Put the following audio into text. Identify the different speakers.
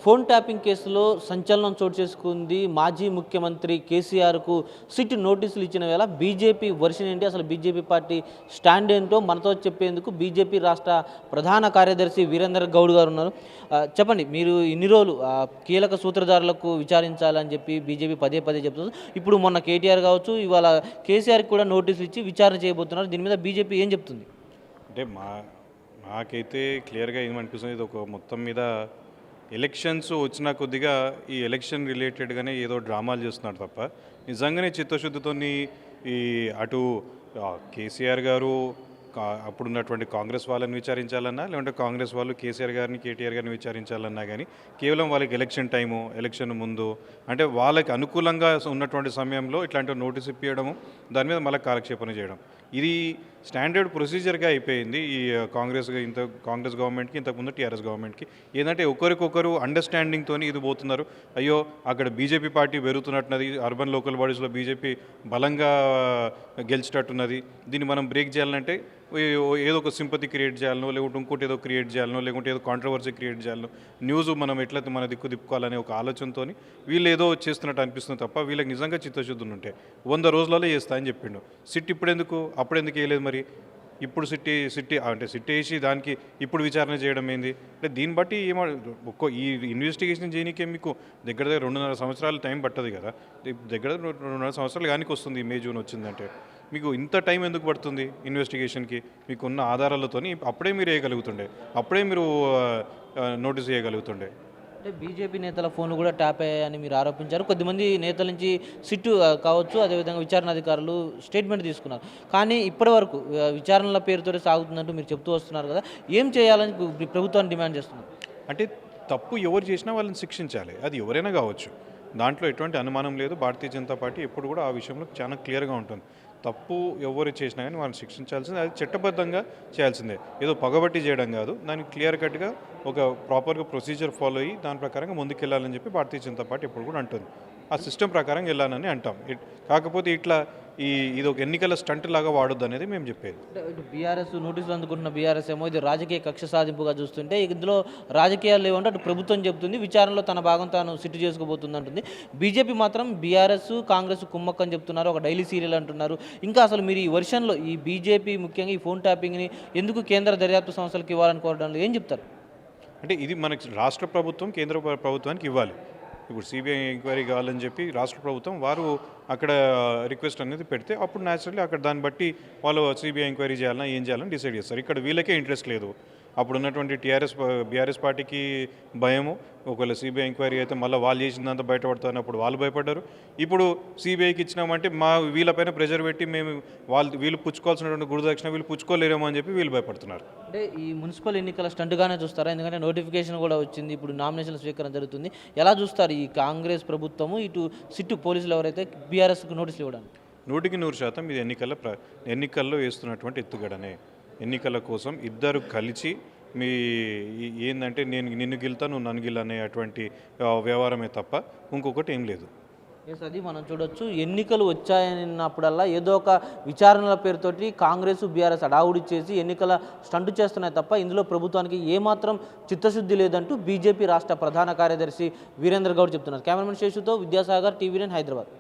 Speaker 1: Phone tapping కేసులో సంచలనం చోటు చేసుకుంది. మాజీ ముఖ్యమంత్రి కేసీఆర్కు సిట్ నోటీసులు ఇచ్చిన వేళ బీజేపీ వర్షన్ ఏంటి, అసలు బీజేపీ పార్టీ స్టాండ్ ఏంటో మనతో చెప్పేందుకు బీజేపీ రాష్ట్ర ప్రధాన కార్యదర్శి వీరేందర్ గౌడ్ గారు ఉన్నారు. చెప్పండి, మీరు ఇన్ని రోజులు కీలక సూత్రధారులకు విచారించాలని చెప్పి బీజేపీ పదే పదే చెప్తుంది. ఇప్పుడు మొన్న కేటీఆర్ కావచ్చు, ఇవాళ కేసీఆర్కి కూడా నోటీసులు ఇచ్చి విచారణ చేయబోతున్నారు. దీని మీద బీజేపీ ఏం చెప్తుంది?
Speaker 2: అంటే నాకైతే క్లియర్గా ఏమనిపిస్తుంది, ఇది ఒక మొత్తం మీద ఎలక్షన్స్ వచ్చిన కొద్దిగా ఈ ఎలక్షన్ రిలేటెడ్గానే ఏదో డ్రామాలు చేస్తున్నాడు తప్ప నిజంగానే చిత్తశుద్ధితోని ఈ అటు కేసీఆర్ గారు అప్పుడున్నటువంటి కాంగ్రెస్ వాళ్ళని విచారించాలన్నా, లేదంటే కాంగ్రెస్ వాళ్ళు కేసీఆర్ గారిని కేటీఆర్ గారిని విచారించాలన్నా కానీ కేవలం వాళ్ళకి ఎలక్షన్ టైము, ఎలక్షన్ ముందు అంటే వాళ్ళకి అనుకూలంగా ఉన్నటువంటి సమయంలో ఇట్లాంటి నోటీస్ ఇప్పించడము, దాని మీద మళ్ళీ కాలక్షేపణ చేయడం, ఇది స్టాండర్డ్ ప్రొసీజర్గా అయిపోయింది ఈ కాంగ్రెస్ గవర్నమెంట్కి, ఇంతకుముందు టీఆర్ఎస్ గవర్నమెంట్కి. ఏంటంటే ఒకరికొకరు అండర్స్టాండింగ్తో ఇది పోతున్నారు. అయ్యో అక్కడ బీజేపీ పార్టీ పెరుగుతున్నట్టున్నది, అర్బన్ లోకల్ బాడీస్లో బీజేపీ బలంగా గెలిచేటట్టున్నది, దీన్ని మనం బ్రేక్ చేయాలంటే ఏదో ఒక సింపతి క్రియేట్ చేయాలనో, లేకుంటే ఇంకోటి ఏదో క్రియేట్ చేయాలనో, లేకుంటే ఏదో కాంట్రవర్సీ క్రియేట్ చేయాలనో, న్యూస్ మనం ఎట్లయితే మన దిక్కు తిప్పుకోవాలనే ఒక ఆలోచనతో వీళ్ళు ఏదో చేస్తున్నట్టు అనిపిస్తుంది తప్ప వీళ్ళకి నిజంగా చిత్తశుద్ధులు ఉంటే 100 రోజులలో చేస్తా అని చెప్పిండు. సిట్ అప్పుడెందుకు వేయలేదు మరి? ఇప్పుడు సిట్టి అంటే సిట్ వేసి దానికి ఇప్పుడు విచారణ చేయడం ఏంది అంటే దీన్ని బట్టి ఈ ఇన్వెస్టిగేషన్ చేయడానికే మీకు దగ్గర 2.5 సంవత్సరాలు టైం పట్టదు కదా. దగ్గర 2.5 సంవత్సరాలు కానీ వస్తుంది, మే జూన్ వచ్చిందంటే మీకు ఇంత టైం ఎందుకు పడుతుంది ఇన్వెస్టిగేషన్కి? మీకున్న ఆధారాలతోని అప్పుడే మీరు వేయగలుగుతుండే, అప్పుడే మీరు నోటీస్ చేయగలుగుతుండే.
Speaker 1: అంటే బీజేపీ నేతల ఫోన్లు కూడా ట్యాప్ అయ్యాయని మీరు ఆరోపించారు. కొద్దిమంది నేతల నుంచి సిట్టు కావచ్చు, అదేవిధంగా విచారణ అధికారులు స్టేట్మెంట్ తీసుకున్నారు. కానీ ఇప్పటి వరకు విచారణల పేరుతో సాగుతుందంటూ మీరు చెప్తూ వస్తున్నారు కదా, ఏం చేయాలని ప్రభుత్వాన్ని డిమాండ్ చేస్తున్నారు?
Speaker 2: అంటే తప్పు ఎవరు చేసినా వాళ్ళని శిక్షించాలి, అది ఎవరైనా కావచ్చు, దాంట్లో ఎటువంటి అనుమానం లేదు. భారతీయ జనతా పార్టీ ఎప్పుడు కూడా ఆ విషయంలో చాలా క్లియర్గా ఉంటుంది. తప్పు ఎవరు చేసినా కానీ వాళ్ళని శిక్షించాల్సిందే, అది చట్టబద్ధంగా చేయాల్సిందే, ఏదో పగబట్టి చేయడం కాదు. దానికి క్లియర్ కట్గా ఒక ప్రాపర్గా ప్రొసీజర్ ఫాలో అయ్యి దాని ప్రకారంగా ముందుకెళ్ళాలని చెప్పి భారతీయ జనతా పార్టీ ఎప్పుడు కూడా అంటుంది. ఆ సిస్టమ్ ప్రకారం వెళ్ళాలని అంటాం. కాకపోతే ఇట్లా ఇది ఒక ఎన్నికల స్టంట్ లాగా వాడొద్దు అనేది మేము చెప్పేది.
Speaker 1: ఇటు బీఆర్ఎస్ నోటీసులు అందుకుంటున్న బీఆర్ఎస్ ఏమో ఇది రాజకీయ కక్ష సాధింపుగా చూస్తుంటే ఇందులో రాజకీయాలు లేవంటే అటు ప్రభుత్వం చెబుతుంది, విచారణలో తన భాగం తాను సిట్టు చేసుకోబోతుంది అంటుంది. బీజేపీ మాత్రం బీఆర్ఎస్ కాంగ్రెస్ కుమ్మక్క అని చెప్తున్నారు, ఒక డైలీ సీరియల్ అంటున్నారు. ఇంకా అసలు మీరు ఈ వర్షన్లో ఈ బీజేపీ ముఖ్యంగా ఈ ఫోన్ ట్యాపింగ్ని ఎందుకు కేంద్ర దర్యాప్తు సంస్థలకు ఇవ్వాలనుకోవడంలో ఏం చెప్తారు?
Speaker 2: అంటే ఇది మనకి రాష్ట్ర ప్రభుత్వం కేంద్ర ప్రభుత్వానికి ఇవ్వాలి. ఇప్పుడు సిబిఐ ఎంక్వైరీ కావాలని చెప్పి రాష్ట్ర ప్రభుత్వం వారు అక్కడ రిక్వెస్ట్ అనేది పెడితే అప్పుడు న్యాచురల్లీ అక్కడ దాన్ని బట్టి వాళ్ళు సిబిఐ ఎంక్వైరీ చేయాలన్నా ఏం చేయాలని డిసైడ్ చేస్తారు. ఇక్కడ వీళ్ళకే ఇంట్రెస్ట్ లేదు. అప్పుడు ఉన్నటువంటి బీఆర్ఎస్ పార్టీకి భయము, ఒకవేళ సిబిఐ ఎంక్వైరీ అయితే మళ్ళీ వాళ్ళు చేసిందంతా బయటపడుతున్నప్పుడు వాళ్ళు భయపడ్డారు. ఇప్పుడు సిబిఐకి ఇచ్చినామంటే వీళ్ళపైన ప్రెజర్ పెట్టి వీళ్ళు పుచ్చుకోవాల్సినటువంటి గురుదక్షిణ వీళ్ళు పుచ్చుకోలేరేమో అని చెప్పి వీళ్ళు భయపడుతున్నారు.
Speaker 1: అంటే ఈ మున్సిపల్ ఎన్నికల స్టంట్గానే చూస్తారా? ఎందుకంటే నోటిఫికేషన్ కూడా వచ్చింది, ఇప్పుడు నామినేషన్ స్వీకరణ జరుగుతుంది. ఎలా చూస్తారు ఈ కాంగ్రెస్ ప్రభుత్వము ఇటు సిట్టు పోలీసులు ఎవరైతే బీఆర్ఎస్కి నోటీసులు ఇవ్వడానికి?
Speaker 2: 100% ఇది ఎన్నికల్లో వేస్తున్నటువంటి ఎత్తుగడనే. ఎన్నికల కోసం ఇద్దరు కలిసి ఏంటంటే నిన్ను గిల్తా నువ్వు నన్ను గిల్ అనేటువంటి వ్యవహారమే తప్ప ఇంకొకటి ఏం లేదు.
Speaker 1: ఎస్, అది మనం చూడొచ్చు. ఎన్నికలు వచ్చాయన్నప్పుడల్లా ఏదో ఒక విచారణల పేరుతోటి కాంగ్రెస్ బీఆర్ఎస్ అడావుడి చేసి ఎన్నికల స్టంటు చేస్తున్నాయి తప్ప ఇందులో ప్రభుత్వానికి ఏమాత్రం చిత్తశుద్ధి లేదంటూ బీజేపీ రాష్ట్ర ప్రధాన కార్యదర్శి వీరేంద్ర గౌడ్ చెప్తున్నారు. కెమెరామెన్ శేషుతో విద్యాసాగర్, టీవీ9 హైదరాబాద్.